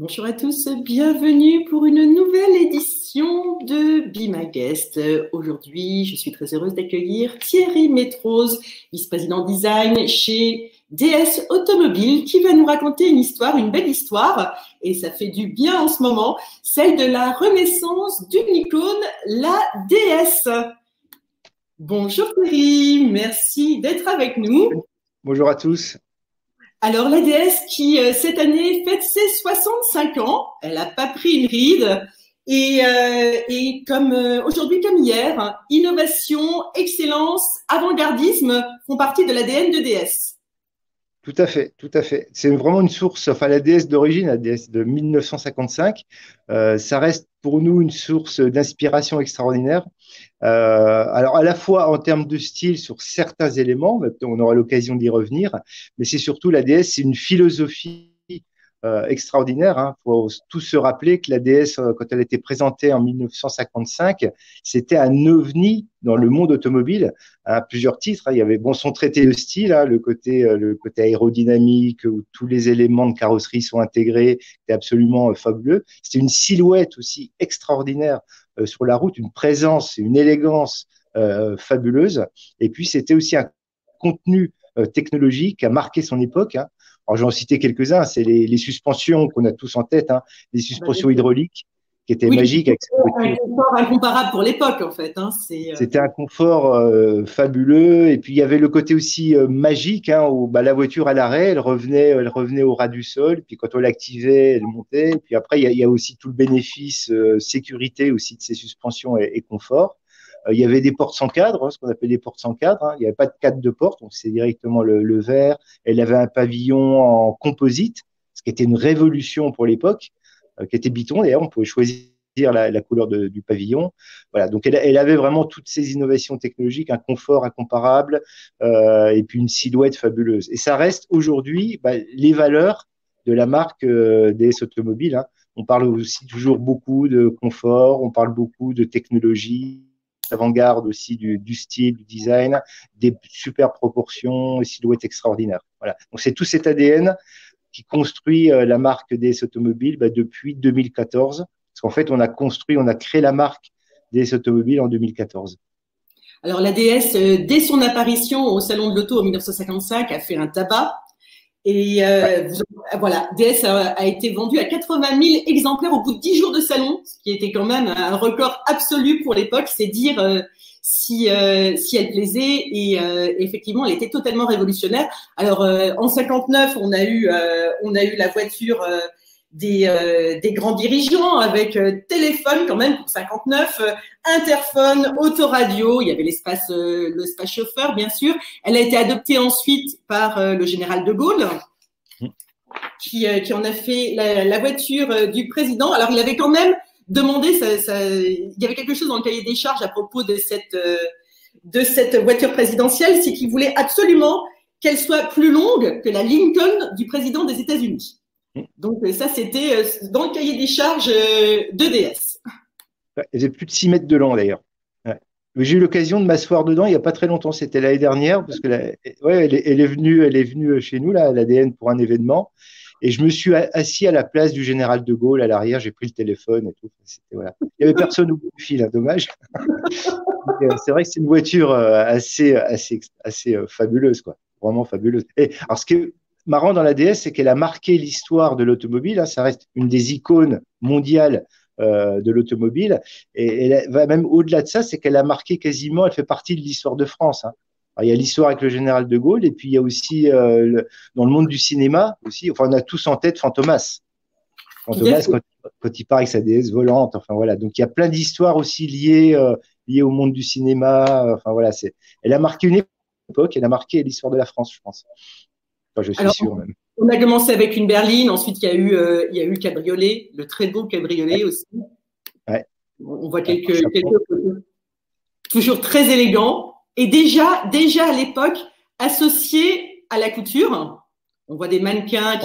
Bonjour à tous, bienvenue pour une nouvelle édition de Be My Guest. Aujourd'hui, je suis très heureuse d'accueillir Thierry Métrose, vice-président design chez DS Automobile, qui va nous raconter une histoire, une belle histoire, et ça fait du bien en ce moment, celle de la renaissance d'une icône, la DS. Bonjour Thierry, merci d'être avec nous. Bonjour à tous. Alors, la DS qui, cette année, fête ses 65 ans, elle n'a pas pris une ride. Et comme aujourd'hui comme hier, innovation, excellence, avant-gardisme font partie de l'ADN de DS. Tout à fait, tout à fait. C'est vraiment une source, enfin la DS d'origine, la DS de 1955, ça reste pour nous une source d'inspiration extraordinaire. Alors à la fois en termes de style sur certains éléments, on aura l'occasion d'y revenir, mais c'est surtout la DS, c'est une philosophie extraordinaire. Il faut tous se rappeler que la DS, quand elle a été présentée en 1955, c'était un ovni dans le monde automobile à plusieurs titres. Il y avait son traité de style, le côté aérodynamique où tous les éléments de carrosserie sont intégrés, c'est absolument fabuleux. C'était une silhouette aussi extraordinaire sur la route, une présence, une élégance fabuleuse. Et puis c'était aussi un contenu technologique qui a marqué son époque. Alors, je vais en citer quelques-uns. C'est les suspensions qu'on a tous en tête, les suspensions hydrauliques qui étaient magiques. Avec un confort incomparable pour l'époque, en fait. C'était un confort fabuleux. Et puis, il y avait le côté aussi magique où la voiture à l'arrêt, elle revenait au ras du sol. Puis, quand on l'activait, elle montait. Et puis après, il y a aussi tout le bénéfice sécurité aussi de ces suspensions et confort. Il y avait des portes sans cadre, ce qu'on appelle des portes sans cadre. Il n'y avait pas de cadre de porte, donc c'est directement le verre. Elle avait un pavillon en composite, ce qui était une révolution pour l'époque, qui était Biton. D'ailleurs, on pouvait choisir la couleur du pavillon. Voilà, donc elle avait vraiment toutes ces innovations technologiques, un confort incomparable et puis une silhouette fabuleuse. Et ça reste aujourd'hui les valeurs de la marque DS Automobile. On parle aussi toujours beaucoup de confort, on parle beaucoup de technologie, avant-garde aussi du style, du design, des super proportions, silhouettes extraordinaires. Voilà. Donc c'est tout cet ADN qui construit la marque DS Automobile depuis 2014. Parce qu'en fait, on a créé la marque DS Automobile en 2014. Alors la DS, dès son apparition au Salon de l'Auto en 1955, a fait un tabac. Et voilà, DS a été vendue à 80 000 exemplaires au bout de 10 jours de salon, ce qui était quand même un record absolu pour l'époque. C'est dire si elle plaisait. Et effectivement, elle était totalement révolutionnaire. Alors en 59, on a eu la voiture des grands dirigeants avec téléphone quand même pour 59, interphone, autoradio, il y avait l'espace chauffeur bien sûr. Elle a été adoptée ensuite par le général de Gaulle qui en a fait la voiture du président. Alors il avait quand même demandé, il y avait quelque chose dans le cahier des charges à propos de cette voiture présidentielle, c'est qu'il voulait absolument qu'elle soit plus longue que la Lincoln du président des États-Unis. Donc ça, c'était dans le cahier des charges de DS. Elle faisait plus de 6 mètres de long d'ailleurs. Ouais. J'ai eu l'occasion de m'asseoir dedans il n'y a pas très longtemps, c'était l'année dernière, parce que elle est venue chez nous, là, à l'ADN pour un événement, et je me suis assis à la place du général de Gaulle à l'arrière, j'ai pris le téléphone et tout. Voilà. Il n'y avait personne au bout du fil, dommage. C'est vrai que c'est une voiture assez fabuleuse, quoi. Vraiment fabuleuse. Et alors, ce qui est marrant dans la DS, c'est qu'elle a marqué l'histoire de l'automobile. Ça reste une des icônes mondiales de l'automobile. Et elle va même au-delà de ça, c'est qu'elle a marqué quasiment, elle fait partie de l'histoire de France. Alors, il y a l'histoire avec le général de Gaulle, et puis il y a aussi dans le monde du cinéma aussi. Enfin, on a tous en tête Fantomas. Fantomas quand il part avec sa DS volante. Enfin voilà. Donc il y a plein d'histoires aussi liées au monde du cinéma. Enfin voilà, elle a marqué une époque, elle a marqué l'histoire de la France, je pense. Enfin, je suis sûr même. On a commencé avec une berline, ensuite il y a eu le cabriolet, le très beau cabriolet aussi. Ouais. On voit quelques photos. Toujours très élégant. Et déjà à l'époque, associé à la couture. On voit des mannequins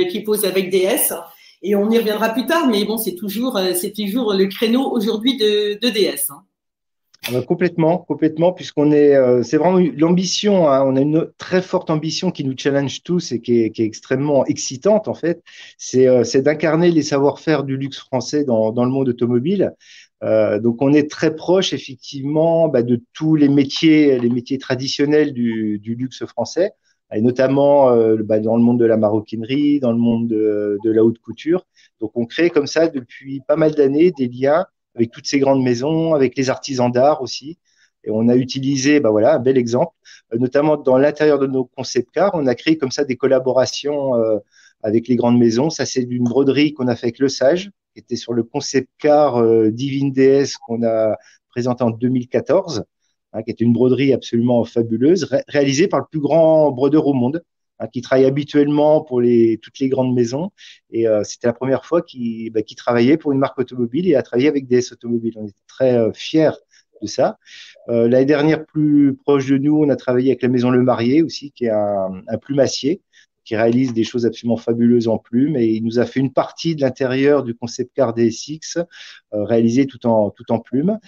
qui posent avec DS. Et on y reviendra plus tard, mais bon, c'est toujours le créneau aujourd'hui de DS. Ah bah, complètement, complètement, puisqu'on est, c'est vraiment l'ambition, hein, on a une très forte ambition qui nous challenge tous et qui est extrêmement excitante en fait. C'est d'incarner les savoir-faire du luxe français dans le monde automobile. Donc on est très proche effectivement bah, de tous les métiers traditionnels du luxe français, et notamment bah, dans le monde de la maroquinerie, dans le monde de la haute couture. Donc on crée comme ça depuis pas mal d'années des liens avec toutes ces grandes maisons, avec les artisans d'art aussi. Et on a utilisé, bah voilà, un bel exemple, notamment dans l'intérieur de nos concept cars, on a créé comme ça des collaborations avec les grandes maisons. Ça, c'est d'une broderie qu'on a fait avec Le Sage, qui était sur le concept car Divine Déesse qu'on a présenté en 2014, hein, qui était une broderie absolument fabuleuse, réalisée par le plus grand brodeur au monde, hein, qui travaille habituellement pour toutes les grandes maisons. Et c'était la première fois qu'il travaillait pour une marque automobile et a travaillé avec DS Automobile. On était très fiers de ça. L'année dernière, plus proche de nous, on a travaillé avec la maison Le Marié aussi, qui est un plumassier qui réalise des choses absolument fabuleuses en plumes. Et il nous a fait une partie de l'intérieur du concept car DSX, réalisé tout en plumes.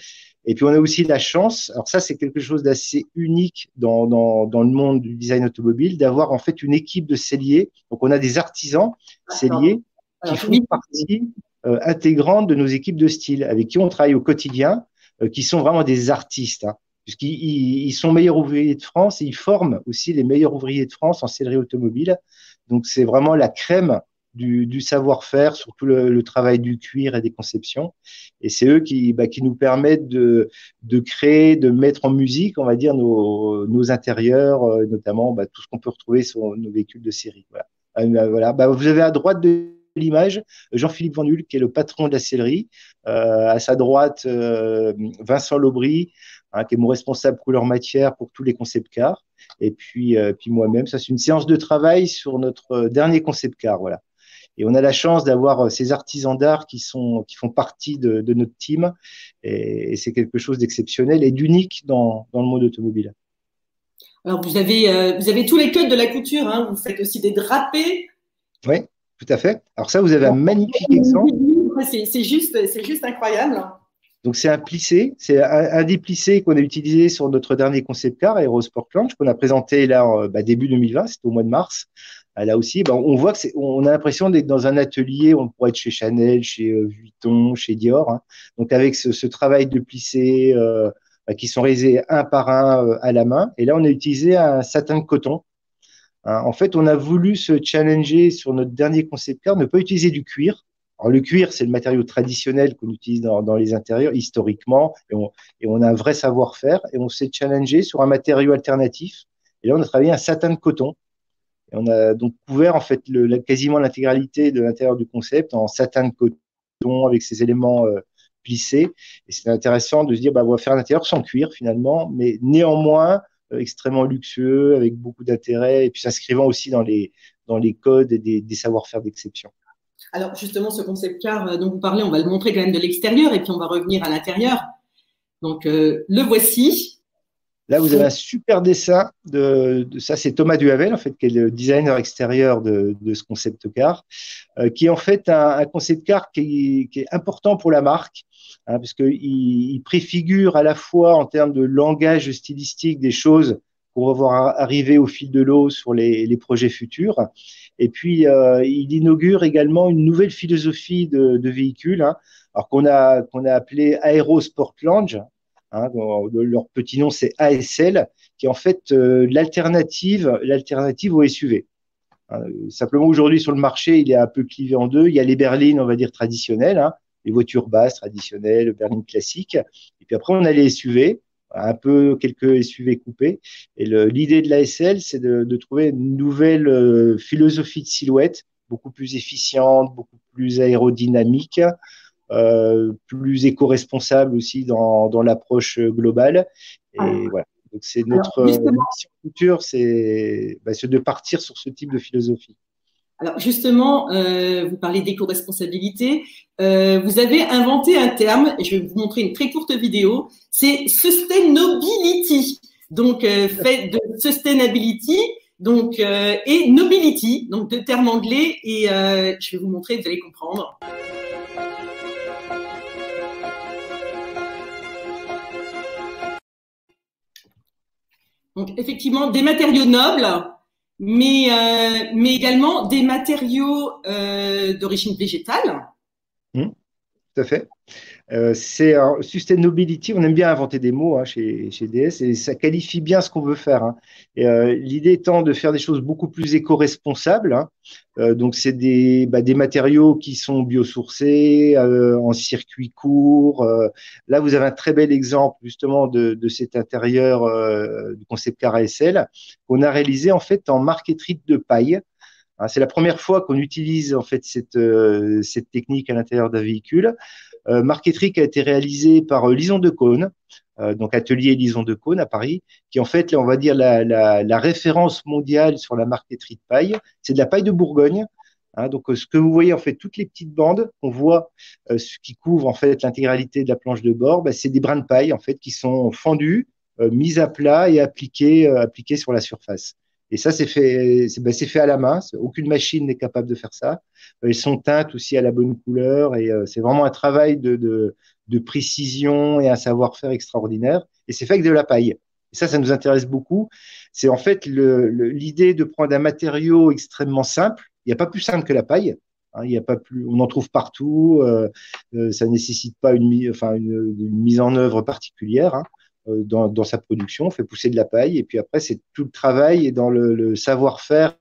Et puis, on a aussi la chance, alors ça, c'est quelque chose d'assez unique dans le monde du design automobile, d'avoir en fait une équipe de selliers. Donc, on a des artisans selliers qui font partie intégrante de nos équipes de style, avec qui on travaille au quotidien, qui sont vraiment des artistes, hein, puisqu'ils sont meilleurs ouvriers de France et ils forment aussi les meilleurs ouvriers de France en sellerie automobile. Donc, c'est vraiment la crème du savoir-faire, surtout le travail du cuir et des conceptions. Et c'est eux qui nous permettent de créer, de mettre en musique, on va dire, nos intérieurs, notamment tout ce qu'on peut retrouver sur nos véhicules de série. Voilà. Voilà. Vous avez à droite de l'image Jean-Philippe Vanul, qui est le patron de la sellerie. À sa droite, Vincent Laubry, hein, qui est mon responsable couleur matière pour tous les concept cars. Et puis moi-même, ça c'est une séance de travail sur notre dernier concept car. Voilà. Et on a la chance d'avoir ces artisans d'art qui font partie de notre team. Et c'est quelque chose d'exceptionnel et d'unique dans le monde automobile. Alors, vous avez tous les codes de la couture, hein. Vous faites aussi des drapés. Oui, tout à fait. Alors ça, vous avez un magnifique exemple. C'est juste incroyable. Donc, c'est un plissé. C'est un des plissés qu'on a utilisé sur notre dernier concept car, Aerosport Lounge, qu'on a présenté là, début 2020, c'était au mois de mars. Là aussi, on voit que on a l'impression d'être dans un atelier, on pourrait être chez Chanel, chez Vuitton, chez Dior, hein. Donc, avec ce travail de plissé qui sont réalisés un par un à la main. Et là, on a utilisé un satin de coton, hein. En fait, on a voulu se challenger sur notre dernier concept car, ne pas utiliser du cuir. Alors, le cuir, c'est le matériau traditionnel qu'on utilise dans les intérieurs historiquement, et on a un vrai savoir-faire, et on s'est challengé sur un matériau alternatif. Et là, on a travaillé un satin de coton. Et on a donc couvert en fait quasiment l'intégralité de l'intérieur du concept en satin de coton avec ces éléments plissés. Et c'est intéressant de se dire, on va faire un intérieur sans cuir finalement, mais néanmoins extrêmement luxueux, avec beaucoup d'intérêt, et puis s'inscrivant aussi dans les codes et des savoir-faire d'exception. Alors justement, ce concept car dont vous parlez, on va le montrer quand même de l'extérieur et puis on va revenir à l'intérieur. Donc le voici. Là, vous avez un super dessin de ça, c'est Thomas Duhavel, en fait, qui est le designer extérieur de ce concept car, qui est en fait un concept car qui est important pour la marque, hein, parce qu'il préfigure à la fois en termes de langage stylistique des choses qu'on va voir arriver au fil de l'eau sur les projets futurs. Et puis, il inaugure également une nouvelle philosophie de véhicule, hein, alors qu'on a appelé Aerosport Lounge. Hein, leur petit nom, c'est ASL, qui est en fait l'alternative au SUV. Hein, simplement, aujourd'hui, sur le marché, il est un peu clivé en deux. Il y a les berlines, on va dire, traditionnelles, hein, les voitures basses traditionnelles, berlines classiques. Et puis après, on a les SUV, un peu quelques SUV coupés. Et l'idée de l'ASL, c'est de trouver une nouvelle philosophie de silhouette, beaucoup plus efficiente, beaucoup plus aérodynamique, plus éco-responsable aussi dans l'approche globale. Et voilà. Donc, c'est notre mission future, c'est de partir sur ce type de philosophie. Alors justement, vous parlez d'éco-responsabilité. Vous avez inventé un terme, et je vais vous montrer une très courte vidéo, c'est sustainability. Donc, fait de sustainability, donc, et nobility, donc deux termes anglais, et je vais vous montrer, vous allez comprendre. Donc, effectivement, des matériaux nobles, mais également des matériaux d'origine végétale. Tout à fait. C'est sustainability, on aime bien inventer des mots hein, chez DS et ça qualifie bien ce qu'on veut faire. Hein. L'idée étant de faire des choses beaucoup plus éco-responsables. Hein. Donc, c'est des matériaux qui sont biosourcés, en circuit court. Là, vous avez un très bel exemple justement de cet intérieur du concept car ASL qu'on a réalisé en fait en marqueterie de paille. Hein, c'est la première fois qu'on utilise en fait cette technique à l'intérieur d'un véhicule. Marqueterie qui a été réalisée par Lison de Caunes, donc atelier Lison de Caunes à Paris, qui en fait, on va dire la référence mondiale sur la marqueterie de paille. C'est de la paille de Bourgogne. Hein, donc, ce que vous voyez en fait, toutes les petites bandes qu'on voit, ce qui couvre en fait l'intégralité de la planche de bord, c'est des brins de paille en fait qui sont fendus, mis à plat et appliqués sur la surface. Et ça, c'est fait à la main. Aucune machine n'est capable de faire ça. Ils sont teintes aussi à la bonne couleur et c'est vraiment un travail de précision et un savoir-faire extraordinaire. Et c'est fait avec de la paille. Et ça nous intéresse beaucoup. C'est en fait l'idée de prendre un matériau extrêmement simple. Il n'y a pas plus simple que la paille. Hein, il y a pas plus, on en trouve partout. Ça nécessite pas une mise en œuvre particulière. Hein. Dans sa production, on fait pousser de la paille et puis après, c'est tout le travail et dans le savoir-faire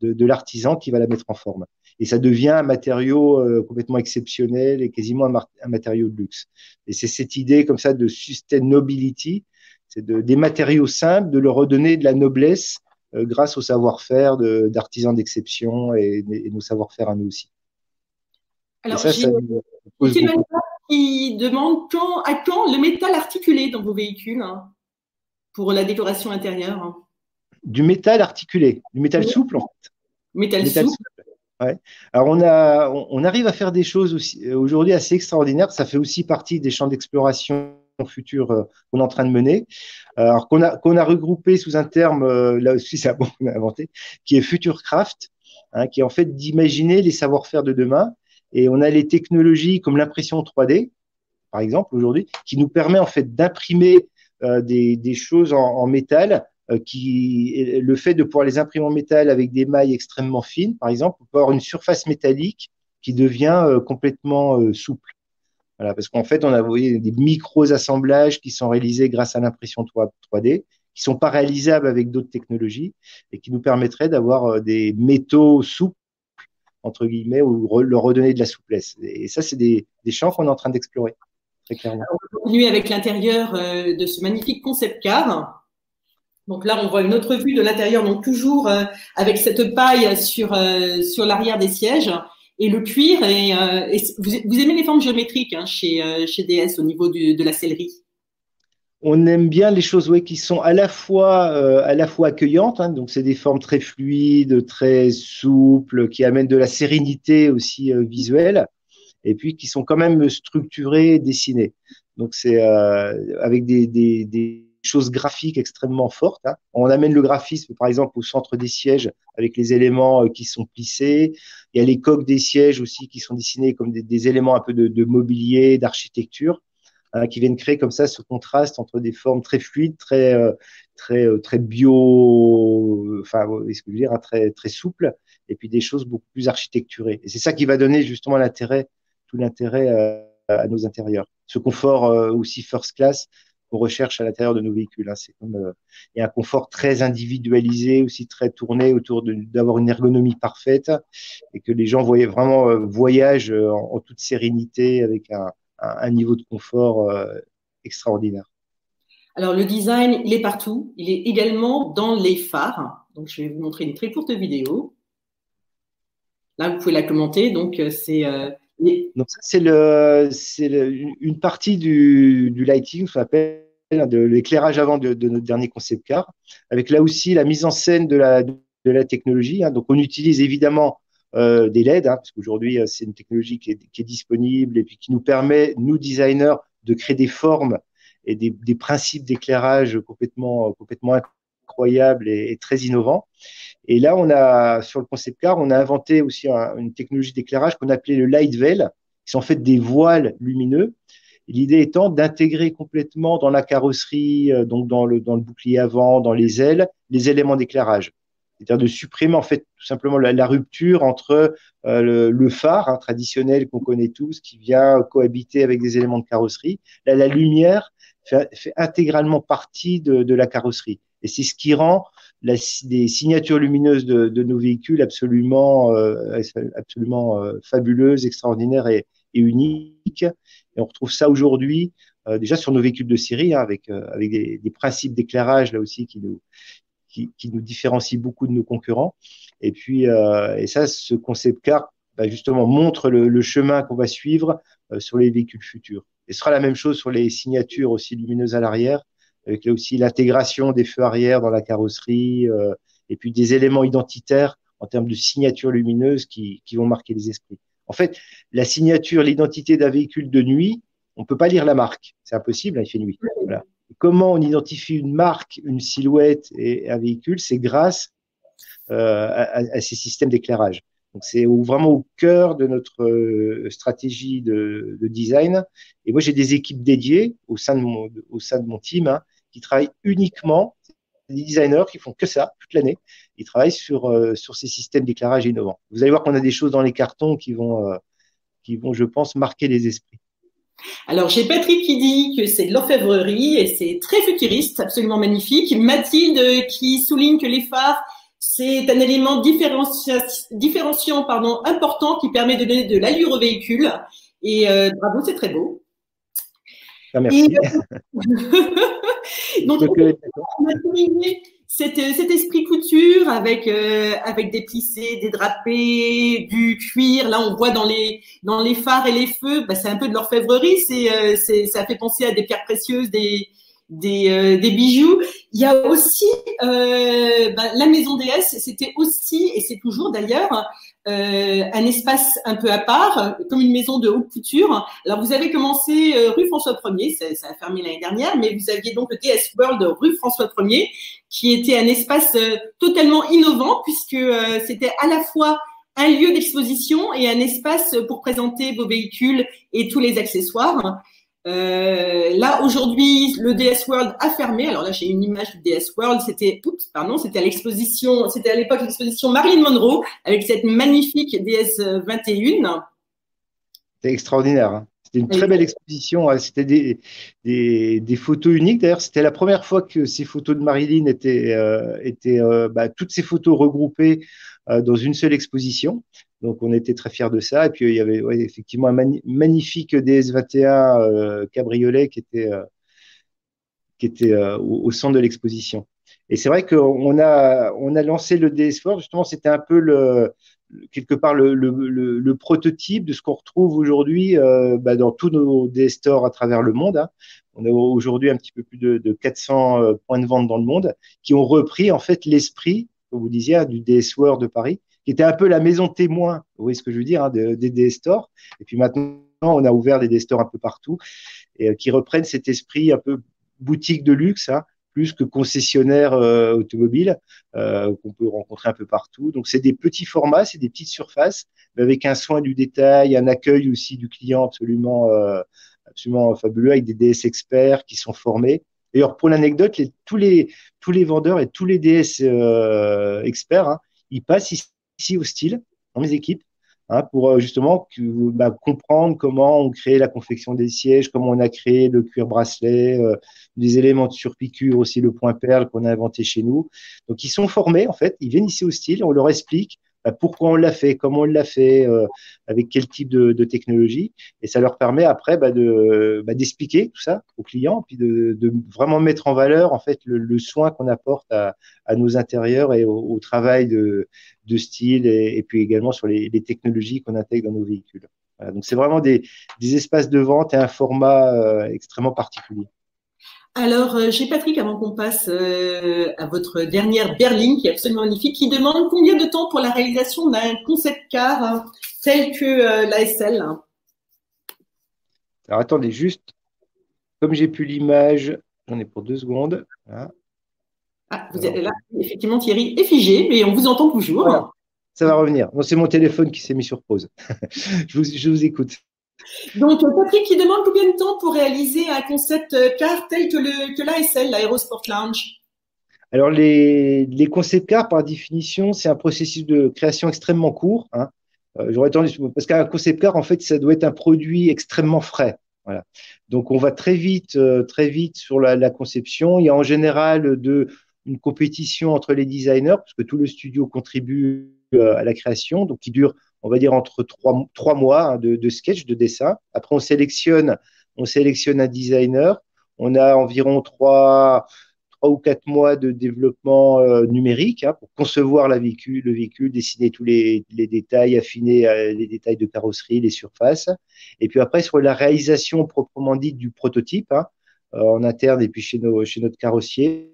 de l'artisan qui va la mettre en forme. Et ça devient un matériau complètement exceptionnel et quasiment un matériau de luxe. Et c'est cette idée comme ça de sustainability, c'est des matériaux simples, de leur redonner de la noblesse grâce au savoir-faire d'artisans d'exception et nos savoir-faire à nous aussi. Alors, j'ai qui demande à quand le métal articulé dans vos véhicules hein, pour la décoration intérieure. Hein. Du métal articulé, du métal souple en fait. Métal souple. Ouais. Alors on arrive à faire des choses aussi aujourd'hui assez extraordinaires. Ça fait aussi partie des champs d'exploration futurs qu'on est en train de mener. Alors qu'on a regroupé sous un terme là aussi c'est un bon qu'on a inventé, qui est Futurecraft, hein, qui est en fait d'imaginer les savoir-faire de demain. Et on a les technologies comme l'impression 3D, par exemple, aujourd'hui, qui nous permet en fait d'imprimer des choses en métal, le fait de pouvoir les imprimer en métal avec des mailles extrêmement fines, par exemple, on peut avoir une surface métallique qui devient complètement souple. Voilà, parce qu'en fait, on a voyé des micro-assemblages qui sont réalisés grâce à l'impression 3D, qui sont pas réalisables avec d'autres technologies et qui nous permettraient d'avoir des métaux souples entre guillemets, ou leur redonner de la souplesse. Et ça, c'est des champs qu'on est en train d'explorer, très clairement. On continue avec l'intérieur de ce magnifique concept car. Donc là, on voit une autre vue de l'intérieur, donc toujours avec cette paille sur l'arrière des sièges et le cuir. Et vous aimez les formes géométriques hein, chez DS au niveau de la sellerie. On aime bien les choses qui sont à la fois accueillantes, hein, donc c'est des formes très fluides, très souples, qui amènent de la sérénité aussi visuelle, et puis qui sont quand même structurées, dessinées. Donc c'est avec des choses graphiques extrêmement fortes. Hein. On amène le graphisme, par exemple, au centre des sièges avec les éléments qui sont plissés. Il y a les coques des sièges aussi qui sont dessinés comme des éléments un peu de mobilier, d'architecture. Hein, qui viennent créer comme ça ce contraste entre des formes très fluides, très bio, enfin, ce que je veux dire, hein, très souples, et puis des choses beaucoup plus architecturées. Et c'est ça qui va donner justement tout l'intérêt à nos intérieurs. Ce confort aussi first class qu'on recherche à l'intérieur de nos véhicules. Hein, c'est comme il y a un confort très individualisé, aussi très tourné autour d'avoir une ergonomie parfaite, et que les gens voyagent en toute sérénité avec un niveau de confort extraordinaire. Alors, le design, il est partout. Il est également dans les phares. Donc, je vais vous montrer une très courte vidéo. Là, vous pouvez la commenter. Donc, c'est… Donc, ça, c'est une partie du lighting, ce qu'on appelle de l'éclairage avant de notre dernier concept car, avec là aussi la mise en scène de la technologie. Hein. Donc, on utilise évidemment des LED, hein, parce qu'aujourd'hui, c'est une technologie qui est disponible et puis qui nous permet, nous, designers, de créer des formes et des principes d'éclairage complètement incroyables et très innovants. Et là, sur le concept car, on a inventé aussi une technologie d'éclairage qu'on appelait le light veil, qui sont en fait des voiles lumineux L'idée étant d'intégrer complètement dans la carrosserie, donc dans le bouclier avant, dans les ailes, les éléments d'éclairage. C'est-à-dire de supprimer en fait tout simplement la rupture entre le phare traditionnel qu'on connaît tous, qui vient cohabiter avec des éléments de carrosserie. Là, la lumière fait intégralement partie de la carrosserie. Et c'est ce qui rend des signatures lumineuses de nos véhicules absolument fabuleuses, extraordinaires et uniques. Et on retrouve ça aujourd'hui déjà sur nos véhicules de série, avec des principes d'éclairage là aussi qui nous différencient beaucoup de nos concurrents. Et puis, et ça, ce concept car justement montre le chemin qu'on va suivre sur les véhicules futurs. Et ce sera la même chose sur les signatures aussi lumineuses à l'arrière, avec là aussi l'intégration des feux arrière dans la carrosserie, et puis des éléments identitaires en termes de signatures lumineuses qui vont marquer les esprits. En fait, la signature, l'identité d'un véhicule de nuit, on ne peut pas lire la marque. C'est impossible, il fait nuit. Voilà. Comment on identifie une marque, une silhouette et un véhicule? C'est grâce à ces systèmes d'éclairage. Donc, c'est vraiment au cœur de notre stratégie de design. Et moi, j'ai des équipes dédiées au sein de mon team qui travaillent uniquement, des designers qui font que ça toute l'année. Ils travaillent sur ces systèmes d'éclairage innovants. Vous allez voir qu'on a des choses dans les cartons qui vont, je pense, marquer les esprits. Alors, j'ai Patrick qui dit que c'est de l'orfèvrerie et c'est très futuriste, absolument magnifique. Mathilde qui souligne que les phares, c'est un élément différenciant important qui permet de donner de l'allure au véhicule. Et bravo, c'est très beau. Ah, merci. Donc, on a terminé cet esprit couture avec des plissés, des drapés, du cuir. Là, on voit dans les phares et les feux, c'est un peu de l'orfèvrerie. Ça fait penser à des pierres précieuses, des bijoux. Il y a aussi la maison DS, c'était aussi, et c'est toujours d'ailleurs, un espace un peu à part, comme une maison de haute couture. Alors, vous avez commencé rue François 1er, ça a fermé l'année dernière, mais vous aviez donc le DS World rue François 1er, qui était un espace totalement innovant, puisque c'était à la fois un lieu d'exposition et un espace pour présenter vos véhicules et tous les accessoires. Là, aujourd'hui, le DS World a fermé. Alors là, j'ai une image du DS World. C'était à l'exposition, c'était à l'époque l'exposition Marilyn Monroe avec cette magnifique DS 21. C'était extraordinaire. C'était une très belle exposition. C'était des photos uniques. D'ailleurs, c'était la première fois que ces photos de Marilyn étaient toutes ces photos regroupées dans une seule exposition. Donc, on était très fiers de ça. Et puis, il y avait effectivement un magnifique DS21 cabriolet qui était au centre de l'exposition. Et c'est vrai qu'on a lancé le DS Force. Justement, c'était un peu quelque part le prototype de ce qu'on retrouve aujourd'hui dans tous nos DS stores à travers le monde. On a aujourd'hui un petit peu plus de 400 points de vente dans le monde qui ont repris en fait l'esprit, comme vous disiez, du DS World de Paris, qui était un peu la maison témoin, vous voyez ce que je veux dire, des DS stores. Et puis maintenant, on a ouvert des DS stores un peu partout et qui reprennent cet esprit un peu boutique de luxe, plus que concessionnaire automobile qu'on peut rencontrer un peu partout. Donc, c'est des petits formats, c'est des petites surfaces, mais avec un soin du détail, un accueil aussi du client absolument fabuleux, avec des DS experts qui sont formés. D'ailleurs, pour l'anecdote, tous les vendeurs et tous les DS experts, ils passent ici au style, dans mes équipes, pour justement comprendre comment on crée la confection des sièges, comment on a créé le cuir bracelet, des éléments de surpiqûre aussi, le point perle qu'on a inventé chez nous. Donc, ils sont formés, en fait, ils viennent ici au style, on leur explique pourquoi on l'a fait, comment on l'a fait, avec quel type de technologie. Et ça leur permet après d'expliquer tout ça aux clients, puis de vraiment mettre en valeur en fait le soin qu'on apporte à nos intérieurs et au travail de style et puis également sur les technologies qu'on intègre dans nos véhicules. Voilà, donc c'est vraiment des espaces de vente et un format extrêmement particulier. Alors, j'ai Patrick, avant qu'on passe à votre dernière berline, qui est absolument magnifique, qui demande combien de temps pour la réalisation d'un concept car tel que l'ASL. Alors, attendez, juste, comme j'ai plus l'image, j'en ai pour 2 secondes. Voilà. Vous êtes là, effectivement, Thierry est figé, mais on vous entend toujours. Voilà. Ça va revenir. Non, c'est mon téléphone qui s'est mis sur pause. Je vous écoute. Donc, Patrick qui demande combien de temps pour réaliser un concept car tel que l'ASL, l'Aerosport Lounge. Alors, les concept cars, par définition, c'est un processus de création extrêmement court, hein. J'aurais tendance, parce qu'un concept car, en fait, ça doit être un produit extrêmement frais. Voilà. Donc, on va très vite sur la conception. Il y a en général une compétition entre les designers, parce que tout le studio contribue à la création, donc qui dure, on va dire, entre trois mois, hein, de sketch, de dessin. Après, on sélectionne un designer. On a environ trois ou quatre mois de développement numérique, hein, pour concevoir le véhicule, dessiner tous les détails, affiner les détails de carrosserie, les surfaces. Et puis après, sur la réalisation proprement dite du prototype, hein, en interne et puis chez notre carrossier.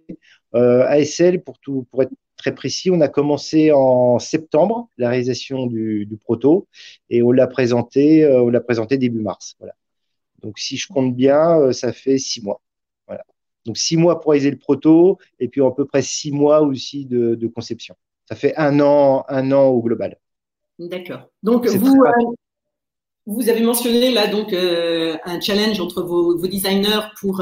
ASL, pour être très précis, on a commencé en septembre la réalisation du proto et on l'a présenté début mars. Voilà. Donc, si je compte bien, ça fait 6 mois. Voilà. Donc, 6 mois pour réaliser le proto et puis à peu près 6 mois aussi de conception. Ça fait un an au global. D'accord. Donc, C'est vous avez mentionné là donc un challenge entre vos designers pour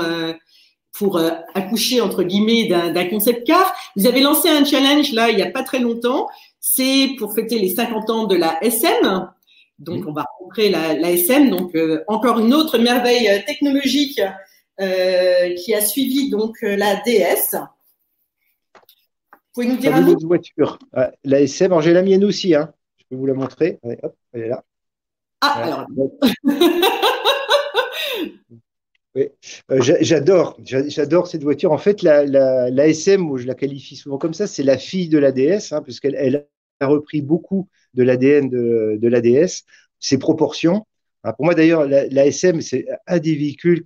accoucher entre guillemets d'un concept car. Vous avez lancé un challenge là il n'y a pas très longtemps. C'est pour fêter les 50 ans de la SM. Donc, on va rencontrer la SM. Donc, encore une autre merveille technologique qui a suivi donc la DS. Vous pouvez nous dire un mot? Voiture. La SM, alors j'ai la mienne aussi, hein. Je peux vous la montrer. Allez, hop, elle est là. Ah, alors. Oui. J'adore cette voiture. En fait, la SM, je la qualifie souvent comme ça, c'est la fille de la DS, hein, puisqu'elle a repris beaucoup de l'ADN de la DS, ses proportions. Hein, pour moi, d'ailleurs, la SM, c'est un des véhicules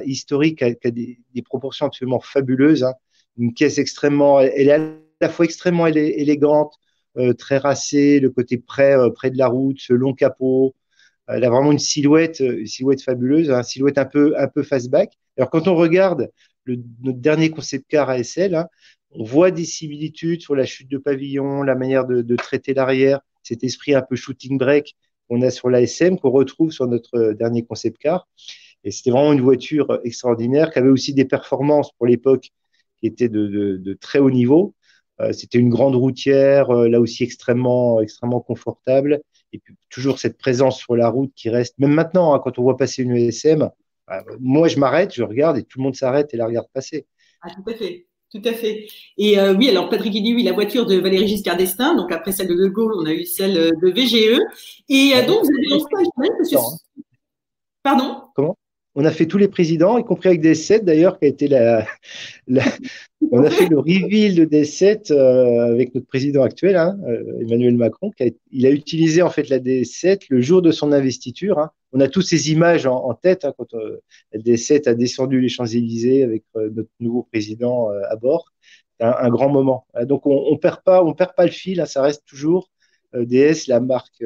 historiques qui a des proportions absolument fabuleuses, hein. Une caisse elle est à la fois extrêmement élégante, très racée, le côté près de la route, ce long capot. Elle a vraiment une silhouette fabuleuse, une silhouette un peu fastback. Alors, quand on regarde notre dernier concept car ASL, hein, on voit des similitudes sur la chute de pavillon, la manière de traiter l'arrière, cet esprit un peu shooting break qu'on a sur l'ASM, qu'on retrouve sur notre dernier concept car. Et c'était vraiment une voiture extraordinaire qui avait aussi des performances pour l'époque qui étaient de très haut niveau. C'était une grande routière, là aussi extrêmement confortable. Et puis toujours cette présence sur la route qui reste, même maintenant, hein, quand on voit passer une ESM, moi je m'arrête, je regarde et tout le monde s'arrête et la regarde passer. Ah, tout à fait. Tout à fait. Et oui, alors Patrick il dit oui, la voiture de Valéry Giscard d'Estaing, donc après celle de De Gaulle, on a eu celle de VGE. Et donc vous avez lancé un challenge, monsieur. Pardon? Comment? On a fait tous les présidents, y compris avec DS7 d'ailleurs, qui a été on a fait le reveal de DS7 avec notre président actuel, hein, Emmanuel Macron. Il a utilisé en fait la DS7 le jour de son investiture, hein. On a tous ces images en tête, hein, quand la DS7 a descendu les Champs-Élysées avec notre nouveau président à bord. Un grand moment. Donc on perd pas le fil, hein, ça reste toujours DS la marque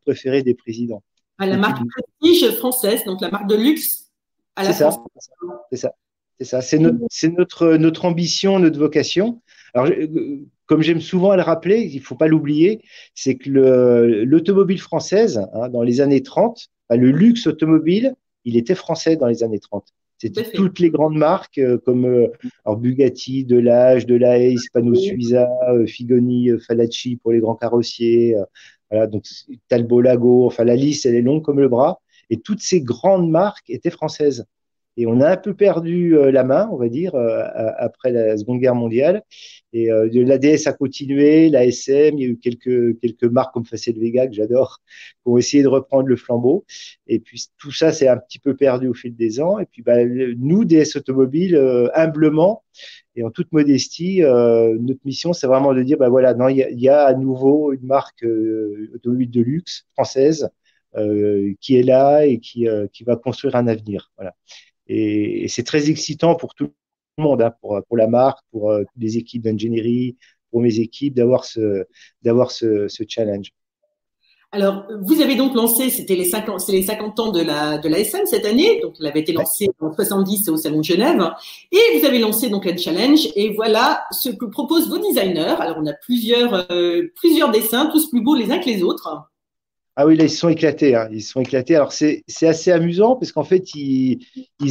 préférée des présidents. La marque prestige française, donc la marque de luxe à la France. C'est ça. C'est notre ambition, notre vocation. Alors, comme j'aime souvent à le rappeler, il ne faut pas l'oublier, c'est que l'automobile française, hein, dans les années 30, le luxe automobile, il était français dans les années 30. C'était toutes les grandes marques comme Bugatti, Delage, Pano Suiza, Figoni, Falacci pour les grands carrossiers. Voilà, donc Talbot Lago, enfin la liste elle est longue comme le bras, et toutes ces grandes marques étaient françaises. Et on a un peu perdu la main, on va dire, après la Seconde Guerre mondiale. Et l'ADS a continué, la SM, il y a eu quelques marques comme Facel Vega, que j'adore, qui ont essayé de reprendre le flambeau. Et puis tout ça, c'est un petit peu perdu au fil des ans. Et puis nous, DS Automobile, humblement et en toute modestie, notre mission, c'est vraiment de dire, voilà, non, il y a à nouveau une marque automobile de luxe française qui est là et qui va construire un avenir. Voilà. Et c'est très excitant pour tout le monde, hein, pour la marque, pour les équipes d'ingénierie, pour mes équipes, d'avoir ce challenge. Alors, vous avez donc lancé, c'est les 50 ans de la SM cette année, donc elle avait été lancée en 70 au Salon de Genève, et vous avez lancé donc un challenge, et voilà ce que proposent vos designers. Alors, on a plusieurs dessins, tous plus beaux les uns que les autres. Ah oui, là, ils se sont éclatés, hein. Ils se sont éclatés. Alors, c'est assez amusant parce qu'en fait, ils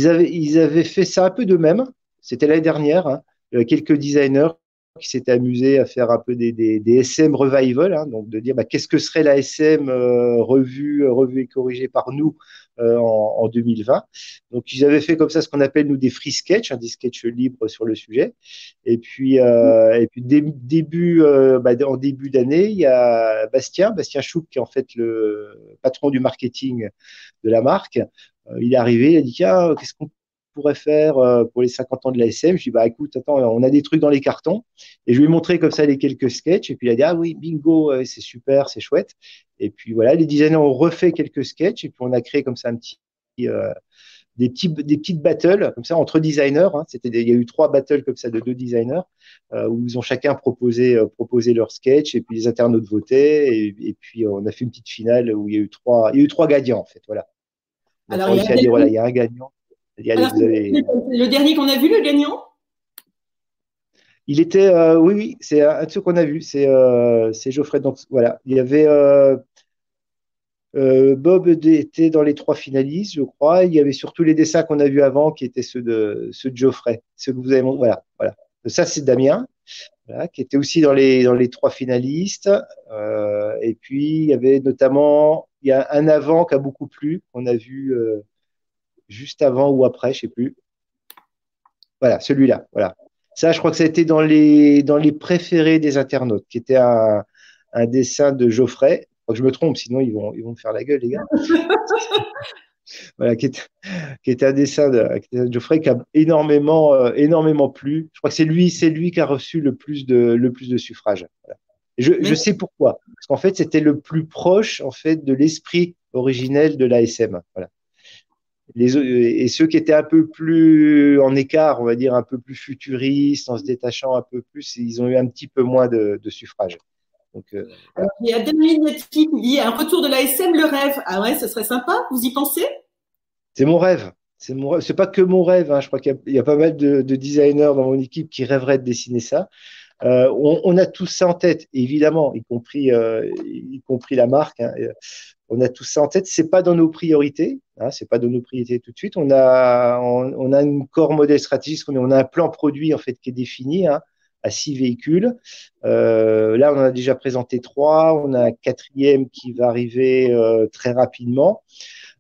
avaient fait ça un peu d'eux-mêmes. C'était l'année dernière, hein. Il y a quelques designers qui s'étaient amusés à faire un peu des SM revival, hein, donc de dire bah, qu'est-ce que serait la SM revue et corrigée par nous en 2020. Donc, ils avaient fait comme ça ce qu'on appelle, nous, des free sketch, hein, des sketchs libres sur le sujet. Et puis en début d'année, il y a Bastien Chouk, qui est en fait le patron du marketing de la marque. Il est arrivé, il a dit, tiens, qu'est-ce qu'on pourrait faire pour les 50 ans de la SM? Je dis, bah écoute, attends, on a des trucs dans les cartons. Et je lui ai montré comme ça les quelques sketchs. Et puis il a dit, ah oui, bingo, c'est super, c'est chouette. Et puis voilà, les designers ont refait quelques sketchs. Et puis on a créé comme ça un petit, des petites battles comme ça entre designers, hein. Il y a eu 3 battles comme ça de 2 designers où ils ont chacun proposé leur sketch et puis les internautes votaient et puis on a fait une petite finale où il y a eu 3 gagnants en fait. Voilà. On a Alors, réussi à dire voilà, il y a un gagnant. Allez, alors, vous avez... le dernier qu'on a vu, le gagnant? Il était, oui, oui, c'est un de ceux qu'on a vu, c'est Geoffrey. Donc voilà, il y avait Bob était dans les 3 finalistes, je crois. Il y avait surtout les dessins qu'on a vus avant, qui étaient ceux de Geoffrey, ceux que vous avez montré. Voilà, voilà. Ça, c'est Damien, voilà, qui était aussi dans les 3 finalistes. Et puis, il y avait notamment, il y a un avant qui a beaucoup plu, qu'on a vu juste avant ou après, je sais plus. Voilà, celui-là. Voilà. Ça, je crois que ça a été dans les préférés des internautes, qui était un dessin de Geoffrey. Faut que je me trompe, sinon ils vont me faire la gueule, les gars. Voilà, qui était un dessin de Geoffrey qui a énormément plu. Je crois que c'est lui qui a reçu le plus de suffrages. Voilà. Et je sais pourquoi. Parce qu'en fait, c'était le plus proche en fait de l'esprit originel de l'ASM. Voilà. Et ceux qui étaient un peu plus en écart, on va dire un peu plus futuristes, en se détachant un peu plus, ils ont eu un petit peu moins de suffrages. Donc, voilà. Alors, il y a Daniel Netflix qui dit un retour de la SM, le rêve. Ah ouais, ce serait sympa, vous y pensez? C'est mon rêve. C'est mon rêve. C'est pas que mon rêve, hein. Je crois qu'il y a pas mal de designers dans mon équipe qui rêveraient de dessiner ça. On a tous ça en tête, évidemment, y compris la marque, hein. On a tous ça en tête. C'est pas dans nos priorités, hein, c'est pas dans nos priorités tout de suite. On a une core modèle stratégique, on a un plan produit en fait qui est défini, hein, à 6 véhicules. Là, on en a déjà présenté 3. On a un 4e qui va arriver très rapidement.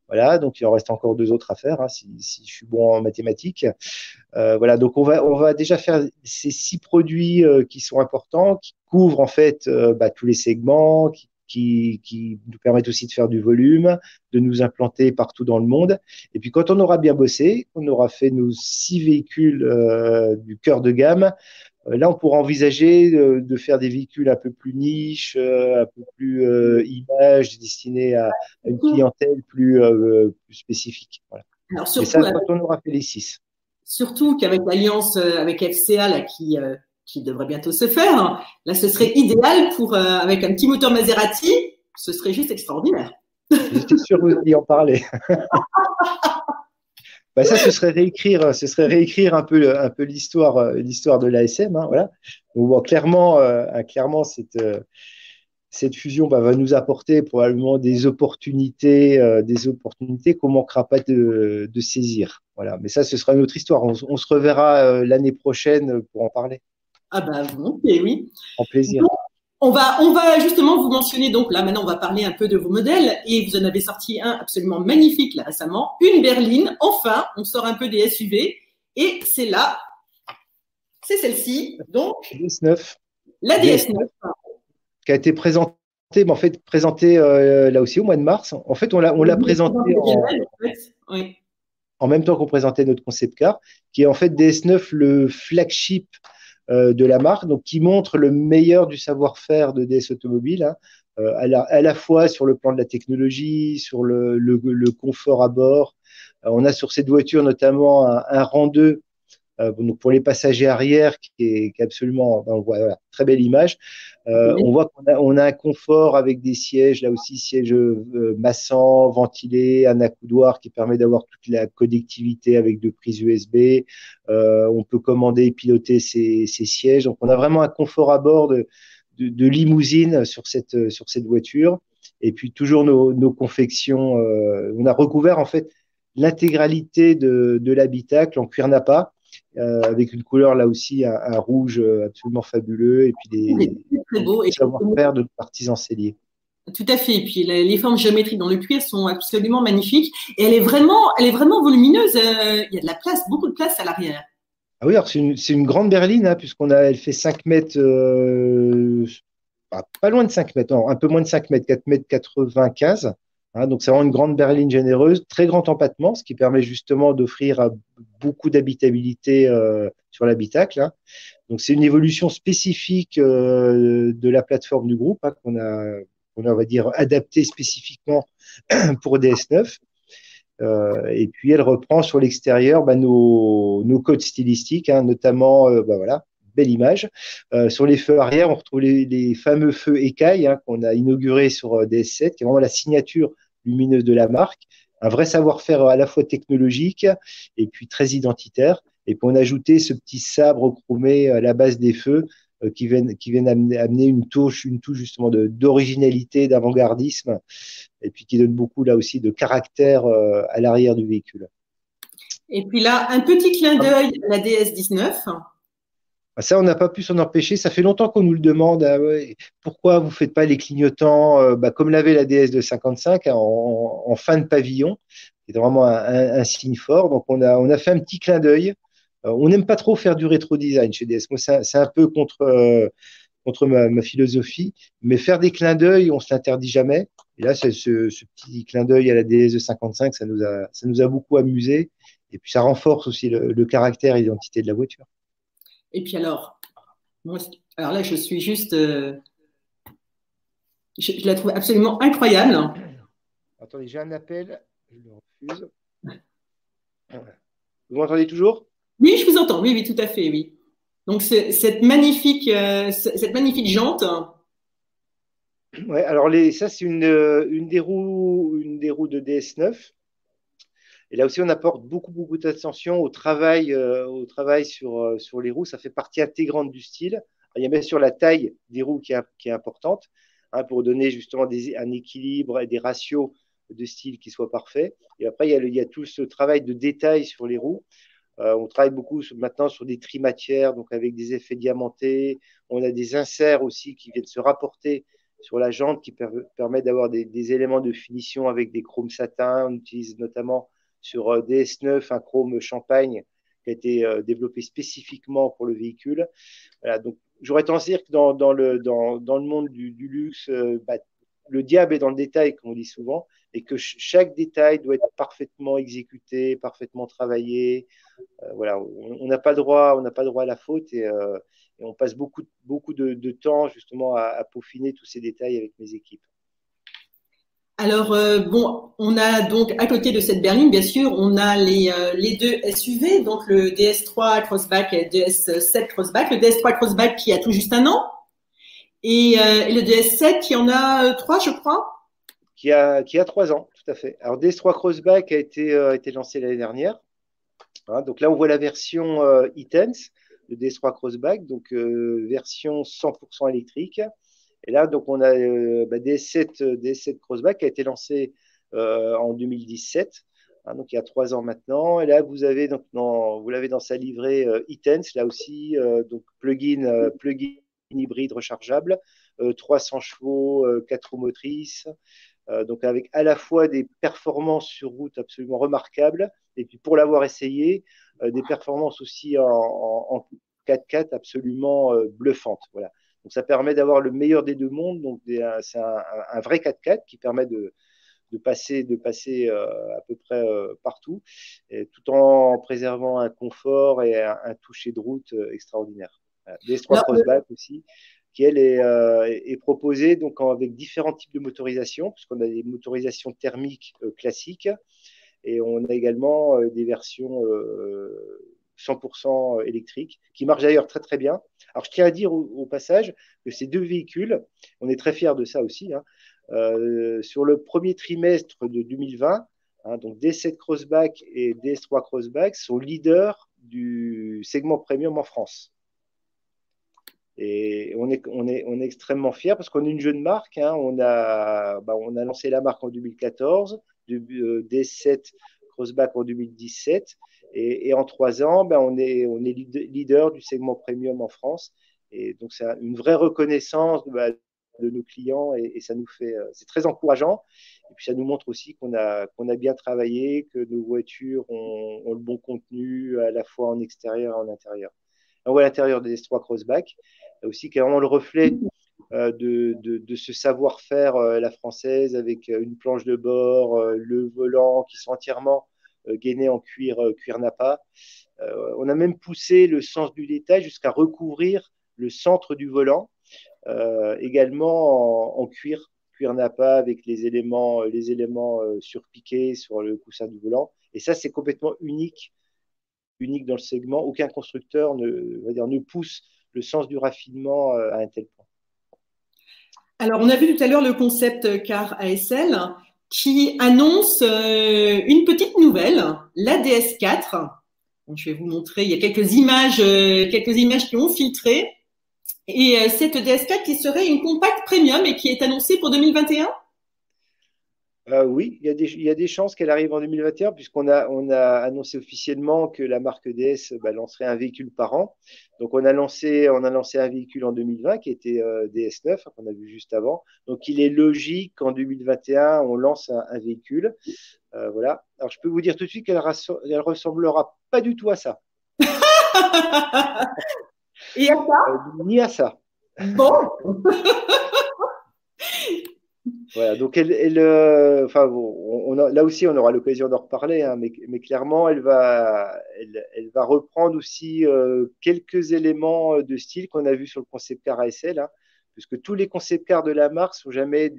Voilà, donc il en reste encore 2 autres à faire, hein, si je suis bon en mathématiques. Voilà, donc on va déjà faire ces 6 produits qui sont importants, qui couvrent en fait tous les segments, qui nous permettent aussi de faire du volume, de nous implanter partout dans le monde. Et puis quand on aura bien bossé, on aura fait nos 6 véhicules du cœur de gamme. Là, on pourra envisager de faire des véhicules un peu plus niche, un peu plus images, destinés à une clientèle plus spécifique. Voilà. Alors, Mais surtout, ça, quand on aura fait les 6. surtout qu'avec l'alliance avec FCA là, qui devrait bientôt se faire, là, ce serait idéal pour, avec un petit moteur Maserati, ce serait juste extraordinaire. J'étais sûr que vous alliez en parler. Bah ça, ce serait réécrire un peu l'histoire de l'ASM, hein, voilà. Donc, bon, clairement, cette fusion va nous apporter probablement des opportunités qu'on ne manquera pas de saisir. Voilà. Mais ça, ce sera une autre histoire. On se reverra l'année prochaine pour en parler. Ah ben, volontiers, oui. En plaisir. Donc, on va justement vous mentionner, donc là maintenant on va parler un peu de vos modèles et vous en avez sorti un absolument magnifique là récemment, une berline, enfin on sort un peu des SUV et c'est là, c'est celle-ci, donc DS9. la DS9. Qui a été présentée là aussi au mois de mars. En fait, on l'a présentée en même temps qu'on présentait notre concept car, qui est en fait DS9 le flagship de la marque, donc qui montre le meilleur du savoir-faire de DS Automobile, hein, à la fois sur le plan de la technologie, sur le confort à bord. On a sur cette voiture notamment un rang 2 donc pour les passagers arrière qui est absolument, on voit, voilà, très belle image. On voit qu'on a un confort avec des sièges, là aussi sièges massants, ventilés, un accoudoir qui permet d'avoir toute la connectivité avec 2 prises USB. On peut commander et piloter ces sièges. Donc on a vraiment un confort à bord de limousine sur cette voiture. Et puis toujours nos confections. On a recouvert en fait l'intégralité de l'habitacle en cuir nappa, avec une couleur là aussi, un rouge absolument fabuleux, et puis C'est très beau. du savoir-faire de l'artisan sellier. Tout à fait. Et puis les formes géométriques dans le cuir sont absolument magnifiques. Et elle est vraiment volumineuse. Il y a de la place, beaucoup de place à l'arrière. Ah oui, alors c'est une grande berline, hein, elle fait 5 mètres, pas loin de 5 mètres, non, un peu moins de 5 mètres, 4 mètres 95. Hein, donc c'est vraiment une grande berline généreuse, très grand empattement, ce qui permet justement d'offrir beaucoup d'habitabilité sur l'habitacle. Hein. Donc c'est une évolution spécifique de la plateforme du groupe, hein, on va dire, adaptée spécifiquement pour DS9. Et puis elle reprend sur l'extérieur nos codes stylistiques, hein, notamment, voilà, belle image. Sur les feux arrière, on retrouve les fameux feux écailles, hein, qu'on a inaugurés sur DS7, qui est vraiment la signature lumineuse de la marque. Un vrai savoir-faire à la fois technologique et puis très identitaire. Et puis on a ajouté ce petit sabre chromé à la base des feux, qui viennent amener une touche justement d'originalité, d'avant-gardisme, et puis qui donne beaucoup là aussi de caractère à l'arrière du véhicule. Et puis là, un petit clin d'œil à la DS19. Ça, on n'a pas pu s'en empêcher. Ça fait longtemps qu'on nous le demande. Ah ouais, pourquoi vous ne faites pas les clignotants comme l'avait la DS de 55, hein, en fin de pavillon? C'est vraiment un signe fort. Donc, on a fait un petit clin d'œil. On n'aime pas trop faire du rétro design chez DS. Moi, c'est un peu contre ma philosophie. Mais faire des clins d'œil, on ne se l'interdit jamais. Et là, ce petit clin d'œil à la DS de 55, ça nous a beaucoup amusé. Et puis, ça renforce aussi le caractère et l'identité de la voiture. Et puis alors, moi, alors là, je suis juste, je la trouve absolument incroyable. Attendez, j'ai un appel. Je le refuse. Vous m'entendez toujours? Oui, je vous entends. Oui, oui, tout à fait, oui. Donc cette magnifique jante. Ouais, alors ça, c'est une des roues de DS9. Et là aussi, on apporte beaucoup d'attention au travail sur les roues. Ça fait partie intégrante du style. Il y a bien sûr la taille des roues qui est importante, hein, pour donner justement un équilibre et des ratios de style qui soient parfaits. Et après, il y a tout ce travail de détail sur les roues. On travaille beaucoup maintenant sur des trimatières, donc avec des effets diamantés. On a des inserts aussi qui viennent se rapporter sur la jante, qui permettent d'avoir des éléments de finition avec des chromes satin. On utilise notamment sur DS9 un chrome champagne qui a été développé spécifiquement pour le véhicule. Voilà, donc j'aurais tendance à dire que dans le monde du luxe, le diable est dans le détail, comme on dit souvent, et que chaque détail doit être parfaitement exécuté, parfaitement travaillé. Voilà, on n'a pas le droit, on n'a pas le droit à la faute, et on passe beaucoup de temps justement à peaufiner tous ces détails avec mes équipes. Alors, bon, on a donc à côté de cette berline, bien sûr, on a les deux SUV, donc le DS3 Crossback et le DS7 Crossback. Le DS3 Crossback qui a tout juste un an et le DS7 qui en a trois, je crois. Qui a 3 ans, tout à fait. Alors, DS3 Crossback a été lancé l'année dernière. Hein, donc là, on voit la version e-Tense de DS3 Crossback, donc version 100% électrique. Et là, donc, on a DS7 Crossback qui a été lancé en 2017, hein, donc il y a 3 ans maintenant. Et là, vous l'avez dans sa livrée e-Tense, là aussi, donc plug-in hybride rechargeable, 300 chevaux, 4 roues motrices, donc avec à la fois des performances sur route absolument remarquables, et puis pour l'avoir essayé, des performances aussi en 4x4 absolument bluffantes. Voilà. Donc ça permet d'avoir le meilleur des deux mondes. Donc c'est un vrai 4x4 qui permet de passer à peu près partout, tout en préservant un confort et un toucher de route extraordinaire. DS3 Alors, Crossback aussi, qui elle est proposée donc avec différents types de motorisation, puisqu'on a des motorisations thermiques classiques, et on a également des versions 100% électriques, qui marchent d'ailleurs très bien. Alors je tiens à dire au passage que ces deux véhicules, on est très fiers de ça aussi, hein, sur le premier trimestre de 2020, hein, donc DS7 Crossback et DS3 Crossback sont leaders du segment premium en France. Et on est extrêmement fiers parce qu'on est une jeune marque, hein. On a lancé la marque en 2014, DS7 Crossback en 2017. Et en 3 ans, on est leader du segment premium en France. Et donc, c'est une vraie reconnaissance de nos clients et ça nous fait, c'est très encourageant. Et puis, ça nous montre aussi qu'on a bien travaillé, que nos voitures ont le bon contenu à la fois en extérieur et en intérieur. On voit l'intérieur des S3 Crossback, aussi carrément le reflet de ce savoir-faire la française avec une planche de bord, le volant qui sont entièrement gainés en cuir Napa. On a même poussé le sens du détail jusqu'à recouvrir le centre du volant, également en cuir Napa avec les éléments surpiqués sur le coussin du volant. Et ça, c'est complètement unique dans le segment. Aucun constructeur ne pousse le sens du raffinement à un tel point. Alors, on a vu tout à l'heure le concept car ASL qui annonce une petite nouvelle, la DS4. Donc, je vais vous montrer, il y a quelques images qui ont filtré. Et cette DS4 qui serait une compacte premium et qui est annoncée pour 2021. Oui, il y a des chances qu'elle arrive en 2021, puisqu'on a annoncé officiellement que la marque DS lancerait un véhicule par an. Donc, on a lancé un véhicule en 2020 qui était DS9, qu'on a vu juste avant. Donc, il est logique qu'en 2021, on lance un véhicule. Voilà. Alors, je peux vous dire tout de suite qu'elle ne ressemblera pas du tout à ça. Et à ça Ni à ça. Bon. Voilà, donc enfin, bon, là aussi, on aura l'occasion d'en reparler, hein, mais clairement, elle va reprendre aussi quelques éléments de style qu'on a vu sur le concept car ASL, hein, puisque tous les concept cars de la marque sont jamais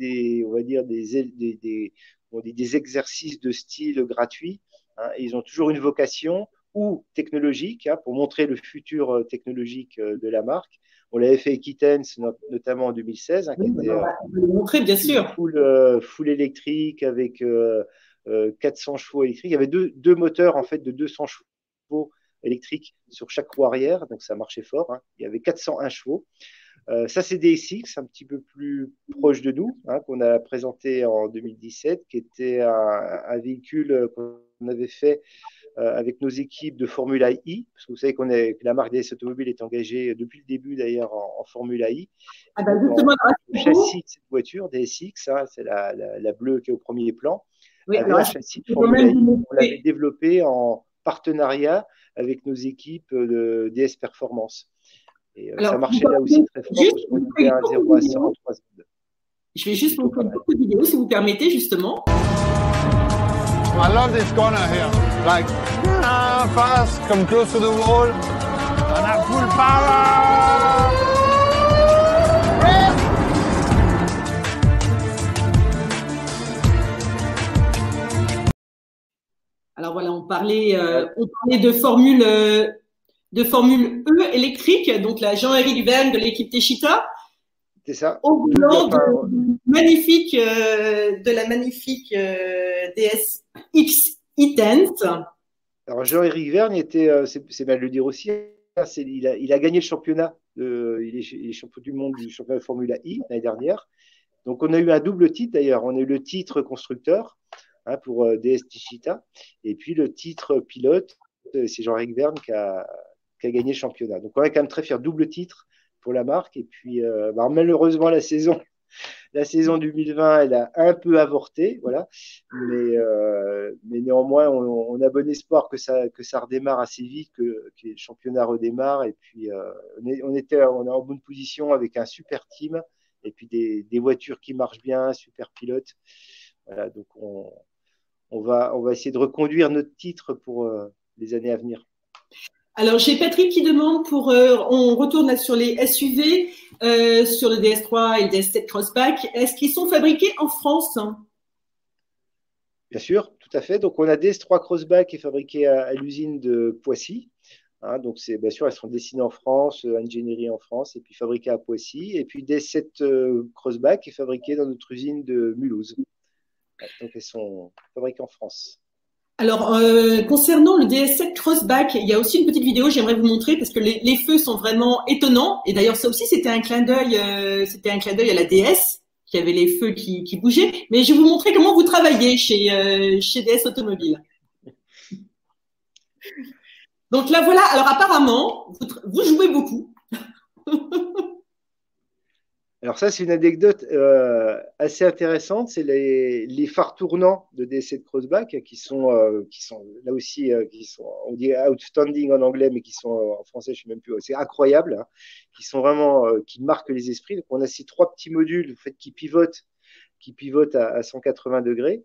on va dire des exercices de style gratuits, hein. Ils ont toujours une vocation ou technologique, hein, pour montrer le futur technologique de la marque. On l'avait fait avec Equitense, notamment en 2016, hein, qui était On peut le montrer, bien sûr. full électrique avec 400 chevaux électriques. Il y avait deux moteurs en fait de 200 chevaux électriques sur chaque roue arrière, donc ça marchait fort, hein. Il y avait 401 chevaux. Ça, c'est des SX un petit peu plus proche de nous, hein, qu'on a présenté en 2017, qui était un véhicule qu'on avait fait avec nos équipes de Formula I, parce que vous savez que la marque DS Automobile est engagée depuis le début d'ailleurs en Formula I. Ah ben justement, Le châssis de cette voiture, DSX, hein, c'est la bleue qui est au premier plan, oui, avait alors, un châssis de Formula I. On l'avait développé en partenariat avec nos équipes de DS Performance. Et alors, ça marchait là aussi très fort, parce qu'on avait un 0 à 100 en 3 secondes. Je vais juste montrer une petite vidéo, si vous permettez, justement. I love this corner here. Like, fast, come close to the wall, and at full power. Alors voilà, on parlait de Formule E électrique, donc la Jean-Éric Vergne de l'équipe Techeetah. C'est ça. Au volant de la magnifique DSX E-Tense. Alors Jean-Éric Vergne c'est mal de le dire aussi, hein, il a gagné le championnat, il est champion du monde du championnat de Formula I l'année dernière. Donc on a eu un double titre d'ailleurs. On a eu le titre constructeur, hein, pour DS Techeetah, et puis le titre pilote, c'est Jean-Éric Vergne qui a gagné le championnat. Donc on est quand même très fiers, double titre pour la marque. Et puis malheureusement la saison 2020, elle a un peu avorté, voilà. Mais néanmoins, on a bon espoir que ça redémarre assez vite, que le championnat redémarre. Et puis, on est en bonne position avec un super team et puis des voitures qui marchent bien, super pilote. Voilà, donc on va essayer de reconduire notre titre pour les années à venir. Alors, j'ai Patrick qui demande on retourne là sur les SUV, sur le DS3 et le DS7 Crossback. Est-ce qu'ils sont fabriqués en France? Bien sûr, tout à fait. Donc, on a DS3 Crossback qui est fabriqué à l'usine de Poissy. Hein, donc, bien sûr, elles seront dessinées en France, ingénierie en France, et puis fabriquées à Poissy. Et puis, DS7 Crossback est fabriqué dans notre usine de Mulhouse. Donc, elles sont fabriquées en France. Alors, concernant le DS7 Crossback, il y a aussi une petite vidéo, j'aimerais vous montrer parce que les feux sont vraiment étonnants. Et d'ailleurs, ça aussi, c'était un clin d'œil à la DS, qui avait les feux qui bougeaient. Mais je vais vous montrer comment vous travaillez chez DS Automobile. Donc là, voilà. Alors, apparemment, vous jouez beaucoup. Alors ça, c'est une anecdote assez intéressante. C'est les phares tournants de DS7 Crossback qui sont là aussi, on dit outstanding en anglais, mais qui sont en français, je ne sais même plus. C'est incroyable, hein, qui sont vraiment, qui marquent les esprits. Donc on a ces trois petits modules en fait, qui pivotent à 180 degrés.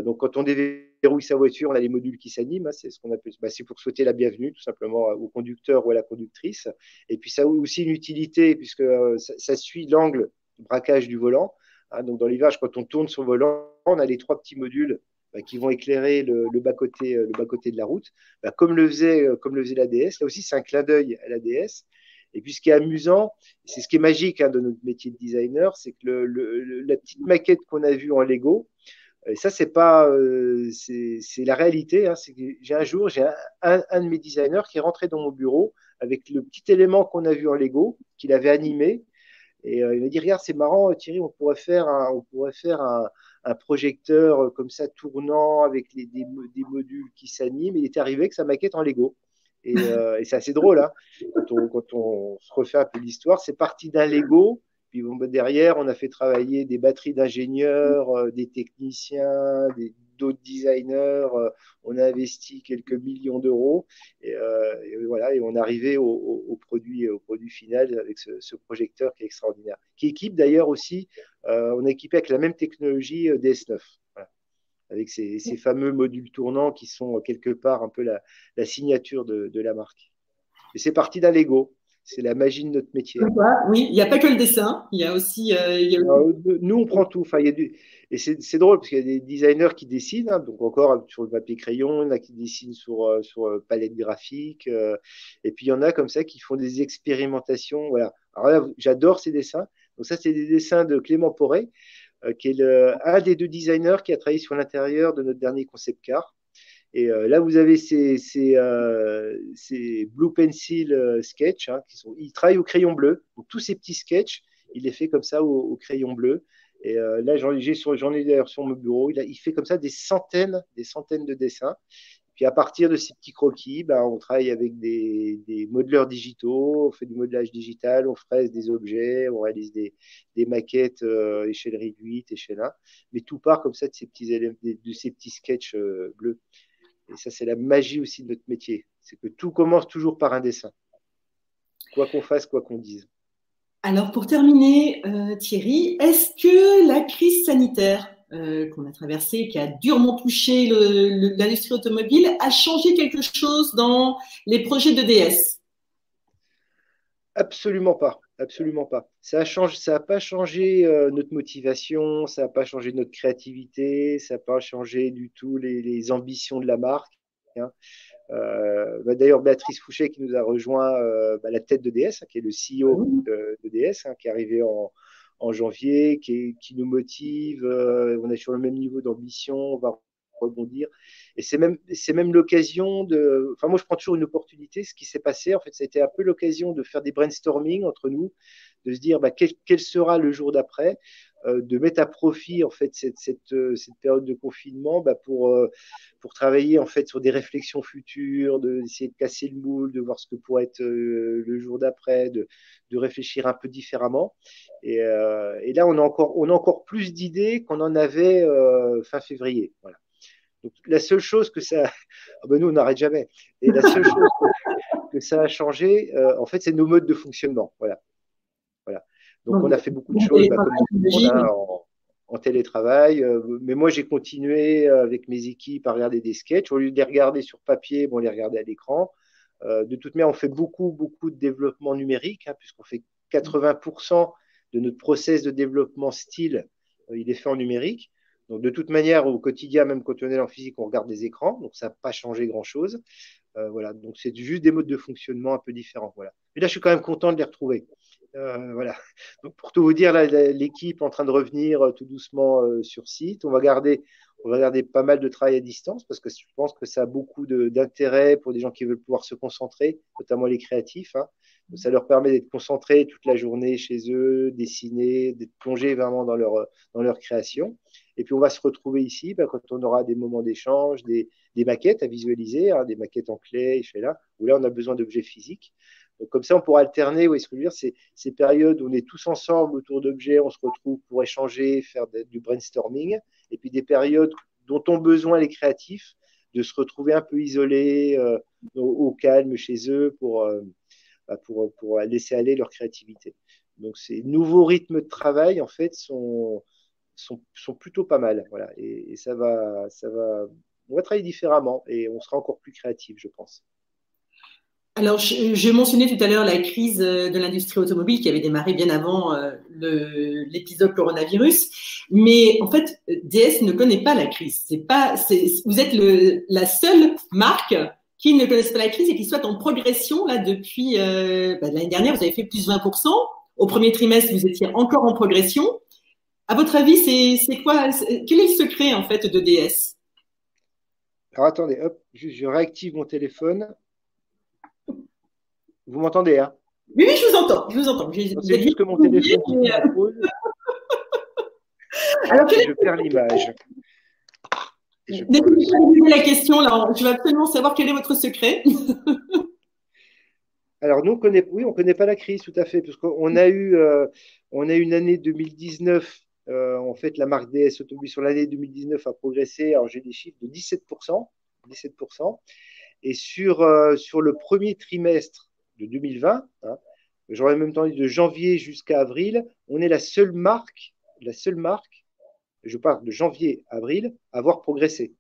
Donc, quand on déverrouille sa voiture, on a les modules qui s'animent. Hein, c'est ce qu'on appelle, c'est pour souhaiter la bienvenue, tout simplement, au conducteur ou à la conductrice. Et puis, ça a aussi une utilité puisque ça suit l'angle de braquage du volant. Hein, donc, dans les virages, quand on tourne sur le volant, on a les trois petits modules qui vont éclairer le bas-côté de la route, comme le faisait la DS. Là aussi, c'est un clin d'œil à la DS. Et puis, ce qui est amusant, c'est ce qui est magique hein, de notre métier de designer, c'est que la petite maquette qu'on a vue en Lego, et ça, c'est pas, c'est la réalité. Hein, c'est que j'ai un de mes designers qui est rentré dans mon bureau avec le petit élément qu'on a vu en Lego, qu'il avait animé. Et il m'a dit, regarde, c'est marrant, Thierry, on pourrait faire un projecteur comme ça tournant avec des modules qui s'animent. Il était arrivé avec sa maquette en Lego. Et c'est assez drôle, hein, quand on se refait un peu l'histoire. C'est parti d'un Lego. Puis bon, derrière, on a fait travailler des batteries d'ingénieurs, des techniciens, d'autres designers. On a investi quelques millions d'euros. Et voilà, et on est arrivé au produit final avec ce projecteur qui est extraordinaire. Qui équipe d'ailleurs aussi, on a équipé avec la même technologie DS9. Voilà, avec ces fameux modules tournants qui sont quelque part un peu la signature de la marque. Et c'est parti d'un Lego. C'est la magie de notre métier. Oui, il n'y a pas que le dessin, il y a aussi. Nous, on prend tout. Enfin, et c'est drôle parce qu'il y a des designers qui dessinent, hein, donc encore sur le papier crayon, il y en a qui dessinent sur palette graphique, et puis il y en a comme ça qui font des expérimentations. Voilà. Alors là, j'adore ces dessins. Donc ça, c'est des dessins de Clément Poré, qui est un des deux designers qui a travaillé sur l'intérieur de notre dernier concept car. Et là, vous avez ces Blue Pencil sketch. Hein, il travaille au crayon bleu. Donc, tous ces petits sketchs, il les fait comme ça au crayon bleu. Et là, j'en ai d'ailleurs sur mon bureau. Il fait comme ça des centaines de dessins. Puis à partir de ces petits croquis, on travaille avec des modeleurs digitaux, on fait du modelage digital, on fraise des objets, on réalise des maquettes échelle réduite, échelle 1. Mais tout part comme ça de ces petits sketchs bleus. Et ça, c'est la magie aussi de notre métier. C'est que tout commence toujours par un dessin. Quoi qu'on fasse, quoi qu'on dise. Alors, pour terminer, Thierry, est-ce que la crise sanitaire qu'on a traversée, qui a durement touché l'industrie automobile, a changé quelque chose dans les projets de DS? Absolument pas. Absolument pas. Ça n'a pas changé notre motivation, ça n'a pas changé notre créativité, ça n'a pas changé du tout les ambitions de la marque. Hein. D'ailleurs, Béatrice Fouché qui nous a rejoint la tête de DS, hein, qui est le CEO de DS, hein, qui est arrivé en janvier, qui nous motive. On est sur le même niveau d'ambition, on va rebondir. Et c'est même l'occasion de. Enfin, moi, je prends toujours une opportunité. Ce qui s'est passé, en fait, ça a été un peu l'occasion de faire des brainstorming entre nous, de se dire quel sera le jour d'après, de mettre à profit en fait cette période de confinement pour travailler en fait sur des réflexions futures, d'essayer de casser le moule, de voir ce que pourrait être le jour d'après, de réfléchir un peu différemment. Et là, on a encore plus d'idées qu'on en avait fin février. Voilà. Donc, la seule chose que ça. Nous, on n'arrête jamais. Et la seule chose que ça a changé, en fait, c'est nos modes de fonctionnement. Voilà. Donc, on a fait beaucoup de choses en télétravail. Mais moi, j'ai continué avec mes équipes à regarder des sketchs. Au lieu de les regarder sur papier, on les regardait à l'écran. De toute manière, on fait beaucoup de développement numérique, hein, puisqu'on fait 80% de notre process de développement style, il est fait en numérique. Donc, de toute manière, au quotidien, même quand on est en physique, on regarde des écrans. Donc, ça n'a pas changé grand-chose. Voilà. Donc, c'est juste des modes de fonctionnement un peu différents. Voilà. Mais là, je suis quand même content de les retrouver. Voilà. Donc, pour tout vous dire, l'équipe est en train de revenir tout doucement sur site. On On va regarder pas mal de travail à distance parce que je pense que ça a beaucoup d'intérêt pour des gens qui veulent pouvoir se concentrer, notamment les créatifs, hein. Ça leur permet d'être concentrés toute la journée chez eux, dessiner, d'être plongés vraiment dans leur création. Et puis on va se retrouver ici quand on aura des moments d'échange, des maquettes à visualiser, hein, des maquettes en clé, là, où là on a besoin d'objets physiques. Donc, comme ça, on pourra alterner, ce que je veux dire, ces périodes où on est tous ensemble autour d'objets, on se retrouve pour échanger, faire du brainstorming, et puis des périodes dont ont besoin les créatifs de se retrouver un peu isolés, au calme chez eux pour laisser aller leur créativité. Donc, ces nouveaux rythmes de travail, en fait, sont plutôt pas mal. Voilà. Et on va travailler différemment et on sera encore plus créatif, je pense. Alors, je mentionnais tout à l'heure la crise de l'industrie automobile qui avait démarré bien avant l'épisode coronavirus. Mais en fait, DS ne connaît pas la crise. Vous êtes la seule marque qui ne connaisse pas la crise et qui soit en progression là depuis l'année dernière. Vous avez fait plus 20%. Au premier trimestre, vous étiez encore en progression. À votre avis, c'est quoi? Quel est le secret en fait de DS? Alors attendez, hop, je réactive mon téléphone. Vous m'entendez, hein? Oui, je vous entends. Je vous entends. C'est juste que mon téléphone se met en pause. Alors, je perds l'image. N'hésitez pas à poser la question, là. Je veux absolument savoir quel est votre secret. Alors, nous, on connaît pas la crise, tout à fait, parce qu'on a eu une année 2019. En fait, la marque DS Automobile sur l'année 2019 a progressé. Alors, j'ai des chiffres de 17%. Et sur le premier trimestre de 2020, hein, j'aurais même temps dit de janvier jusqu'à avril, on est la seule marque, je parle de janvier à avril, à avoir progressé.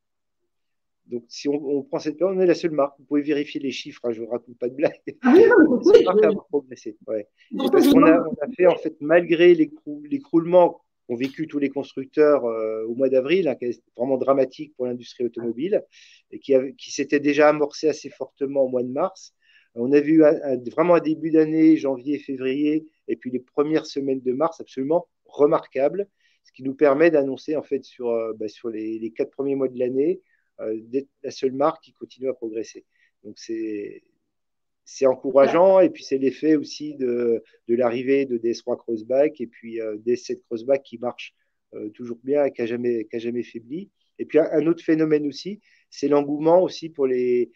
Donc, si on prend cette période, on est la seule marque. Vous pouvez vérifier les chiffres, hein, je ne raconte pas de blague. C'est marque à avoir progressé. Ouais. Parce qu'on a fait, en fait, malgré l'écroulement qu'ont vécu tous les constructeurs au mois d'avril, hein, qui est vraiment dramatique pour l'industrie automobile, et qui s'était déjà amorcé assez fortement au mois de mars. On a vu vraiment un début d'année, janvier, février, et puis les premières semaines de mars absolument remarquables, ce qui nous permet d'annoncer, en fait, sur les 4 premiers mois de l'année, d'être la seule marque qui continue à progresser. Donc, c'est encourageant, et puis c'est l'effet aussi de l'arrivée de DS3 Crossback et puis DS7 Crossback qui marche toujours bien et qui n'a jamais faibli. Et puis un autre phénomène aussi, c'est l'engouement aussi pour les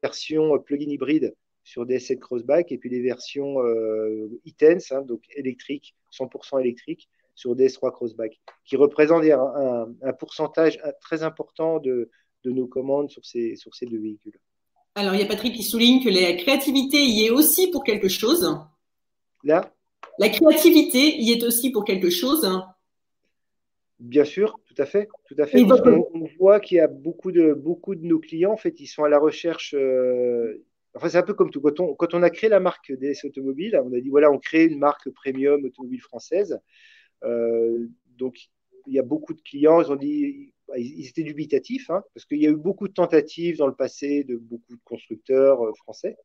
versions plug-in hybrides sur DS7 Crossback et puis les versions e-Tense, hein, donc électriques, 100% électriques, sur DS3 Crossback, qui représentent un pourcentage très important de nos commandes sur ces deux véhicules. Alors, il y a Patrick qui souligne que la créativité y est aussi pour quelque chose. Là, la créativité y est aussi pour quelque chose. Bien sûr, tout à fait. On voit qu'il y a beaucoup de nos clients, en fait, ils sont à la recherche. Enfin, c'est un peu comme tout. Quand on a créé la marque DS Automobile, on a dit voilà, on crée une marque premium automobile française. Donc, il y a beaucoup de clients, ils ont dit, ils étaient dubitatifs, hein, parce qu'il y a eu beaucoup de tentatives dans le passé de beaucoup de constructeurs français,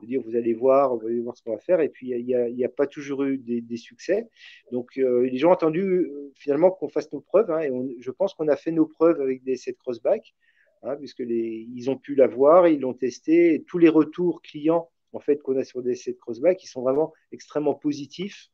de dire vous allez voir ce qu'on va faire, et puis il n'y a pas toujours eu des succès. Donc, les gens ont attendu finalement qu'on fasse nos preuves, hein, et je pense qu'on a fait nos preuves avec des DS7 Crossback, hein, puisque ils ont pu l'avoir, ils l'ont testé, et tous les retours clients en fait, qu'on a sur des DS7 Crossback, ils sont vraiment extrêmement positifs.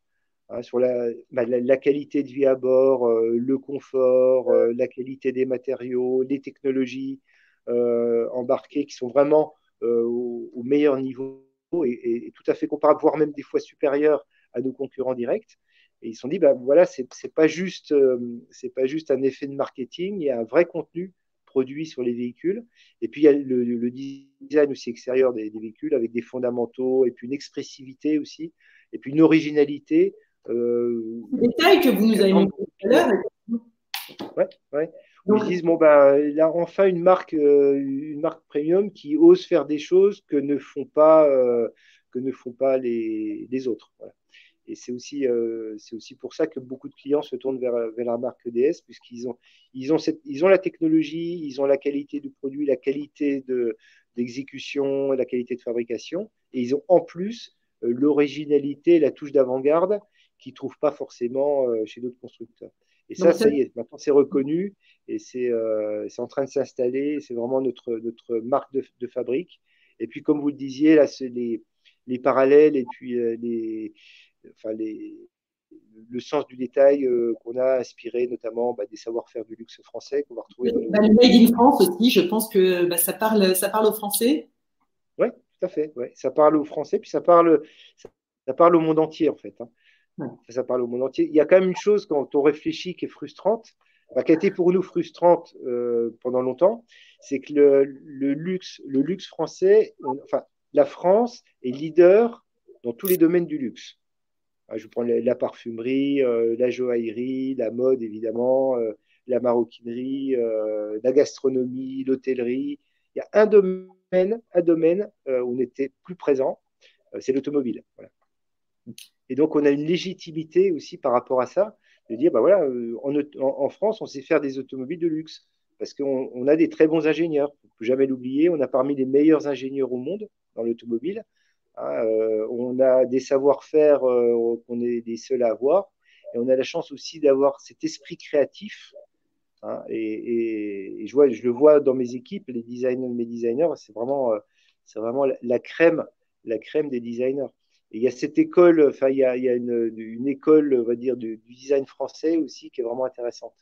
Hein, sur la qualité de vie à bord, le confort, la qualité des matériaux, les technologies embarquées qui sont vraiment au meilleur niveau et tout à fait comparables, voire même des fois supérieurs à nos concurrents directs. Et ils se sont dit, voilà, c'est pas juste un effet de marketing, il y a un vrai contenu produit sur les véhicules. Et puis il y a le design aussi extérieur des véhicules avec des fondamentaux et puis une expressivité aussi, et puis une originalité. Détail que vous nous avez montré tout à l'heure. Ouais. Donc, ils disent là enfin une marque premium qui ose faire des choses que ne font pas les autres. Voilà. Et c'est aussi pour ça que beaucoup de clients se tournent vers la marque DS, puisqu'ils ont la technologie, ils ont la qualité du produit, la qualité d'exécution, la qualité de fabrication, et ils ont en plus l'originalité, la touche d'avant-garde qu'ils ne trouvent pas forcément chez d'autres constructeurs. Et ça y est, maintenant c'est reconnu. et c'est en train de s'installer. C'est vraiment notre marque de fabrique. Et puis, comme vous le disiez, là, c'est les parallèles et puis enfin, le sens du détail qu'on a inspiré notamment des savoir-faire du luxe français qu'on va retrouver dans Le Made in France aussi, je pense que ça parle aux Français. Oui, tout à fait. Ouais. Ça parle aux Français, puis ça parle au monde entier, en fait. Hein. Ouais. Ça parle au monde entier. Il y a quand même une chose, quand on réfléchit, qui est frustrante, qui a été pour nous frustrante pendant longtemps, c'est que le luxe français, enfin, la France est leader dans tous les domaines du luxe. Je vous prends la parfumerie, la joaillerie, la mode, évidemment, la maroquinerie, la gastronomie, l'hôtellerie. Il y a un domaine où on était plus présent, c'est l'automobile. Voilà. Et donc, on a une légitimité aussi par rapport à ça, de dire, voilà, en France, on sait faire des automobiles de luxe, parce qu'on a des très bons ingénieurs. Il ne faut jamais l'oublier, on a parmi les meilleurs ingénieurs au monde dans l'automobile. On a des savoir-faire qu'on est les seuls à avoir, et on a la chance aussi d'avoir cet esprit créatif. Hein, et je le vois dans mes équipes, mes designers, c'est vraiment la crème des designers. Et il y a cette école, enfin il y a une école, on va dire, du design français aussi qui est vraiment intéressante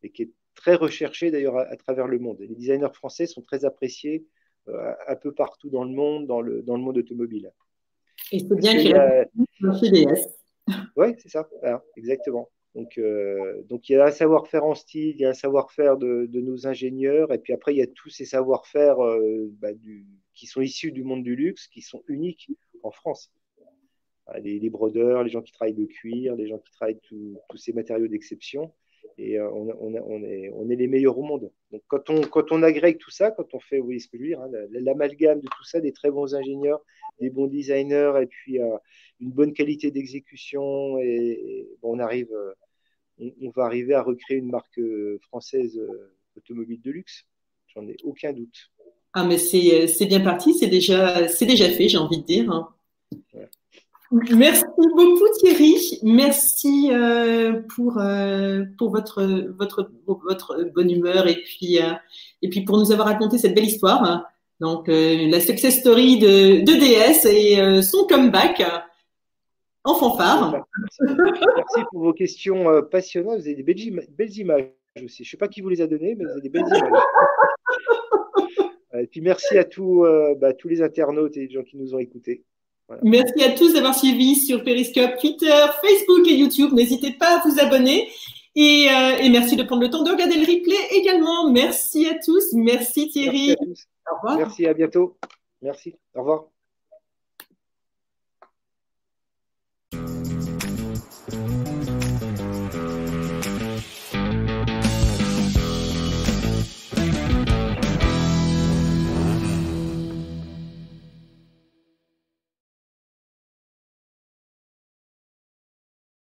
et qui est très recherchée d'ailleurs à travers le monde. Et les designers français sont très appréciés un peu partout dans le monde, dans le monde automobile. Et c'est bien qu'il reste chez DS. Oui, c'est ça, voilà, exactement. Donc, il y a un savoir-faire en style, il y a un savoir-faire de nos ingénieurs, et puis après, il y a tous ces savoir-faire qui sont issus du monde du luxe, qui sont uniques en France. Les brodeurs, les gens qui travaillent le cuir, les gens qui travaillent tous ces matériaux d'exception, et on est les meilleurs au monde. Donc, quand on agrègue tout ça, quand on fait, vous voyez ce que je veux dire, hein, l'amalgame de tout ça, des très bons ingénieurs, des bons designers, et puis une bonne qualité d'exécution, et on va arriver à recréer une marque française automobile de luxe. J'en ai aucun doute. Ah, mais c'est bien parti, c'est déjà fait, j'ai envie de dire. Hein. Voilà. Merci beaucoup Thierry, merci pour votre bonne humeur et puis pour nous avoir raconté cette belle histoire. Hein. Donc la success story de DS et son comeback en fanfare. Merci pour vos questions passionnantes. Vous avez des belles images aussi. Je ne sais pas qui vous les a données, mais vous avez des belles images. Et puis merci à tous les internautes et les gens qui nous ont écoutés. Voilà. Merci à tous d'avoir suivi sur Periscope, Twitter, Facebook et YouTube. N'hésitez pas à vous abonner et merci de prendre le temps de regarder le replay également. Merci à tous. Merci Thierry. Merci à tous. Au revoir. Merci, à bientôt. Merci. Au revoir.